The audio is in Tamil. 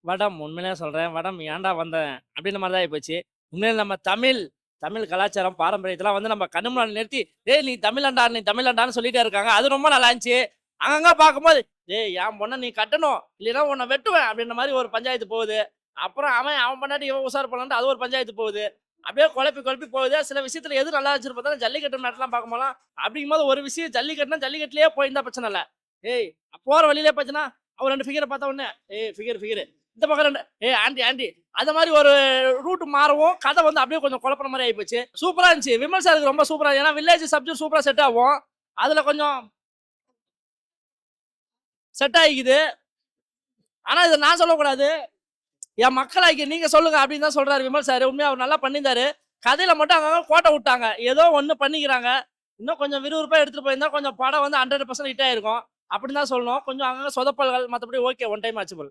வடம் உண்மையிலே சொல்றேன். வடம் ஏன்டா வந்தேன்? அப்படின்ற மாரி தான் ஆயிப்போச்சு. உண்மையிலே நம்ம தமிழ் தமிழ் கலாச்சாரம், பாரம்பரியத்தலாம் வந்து நம்ம கண்ணு முன்னாடி நிறுத்தி, "டேய் நீ தமிழன்டா, நீ தமிழன்டான்னு" சொல்லிட்டே இருக்காங்க. அது ரொம்ப நல்லா இருந்துச்சு. அங்கங்க பார்க்கும்போது, "டேய் என் பொண்ண நீ கட்டணும், இல்லைன்னா உன்ன வெட்டுவேன்" அப்படின்ற மாரி ஒரு பஞ்சாயத்து போகுது. அப்புறம் அவன் அவன் பொண்டாட்டி இவன் உசார் பண்ணலான்ட்டு அது ஒரு பஞ்சாயத்து போகுது. அப்படியே குழப்பி குழப்பி போகுது. சில விஷயத்துல எது நல்லா இருந்துச்சுன்னு பார்த்தா, ஜல்லிக்கட்டு மேட்லாம் பார்க்கும்போதெல்லாம், அப்படிங்கும்போது ஒரு விஷயம் ஜல்லிக்கட்டுனா ஜல்லிக்கட்டுலயே போயிருந்தா பிரச்சனை இல்ல. ஏய் போற வழியிலே பார்த்தீன்னா, அவன் 2 ஃபிகர பார்த்த உடனே, "ஏய் ஃபிகர். இந்த பக்கம் 2 ஏய் ஆன்டி. அந்த மாரி ஒரு ரூட் மாறவும், கதை வந்து அப்படியே கொஞ்சம் குழப்புற மாரி ஆயிப்போச்சு. சூப்பரா இருந்துச்சு. விமல் சாருக்கு ரொம்ப சூப்பரா ஏன்னா வில்லேஜ் சப்ஜெக்ட் சூப்பரா செட் ஆகும். அதுல கொஞ்சம் செட் ஆயிக்குது. ஆனா இத நான் சொல்லக்கூடாது. என் மக்களாகிய நீங்க சொல்லுங்க அப்படின்னு தான் சொல்றாரு விமல் சார். உண்மையா அவர் நல்லா பண்ணியிருந்தாரு. கதையில மட்டும் அங்கங்க கோட்ட விட்டாங்க. ஏதோ ஒண்ணு பண்ணிக்கிறாங்க. இன்னும் கொஞ்சம் விறுவிறுப்பா எடுத்துட்டு போயிருந்தா கொஞ்சம் படம் வந்து 100% ஹிட் ஆயிருக்கும். அப்படின்னு தான் சொல்லணும். கொஞ்சம் அங்கங்க சொதப்பல்கள் மத்தபடி ஓகே ஒன் டைம் வாட்சபிள்.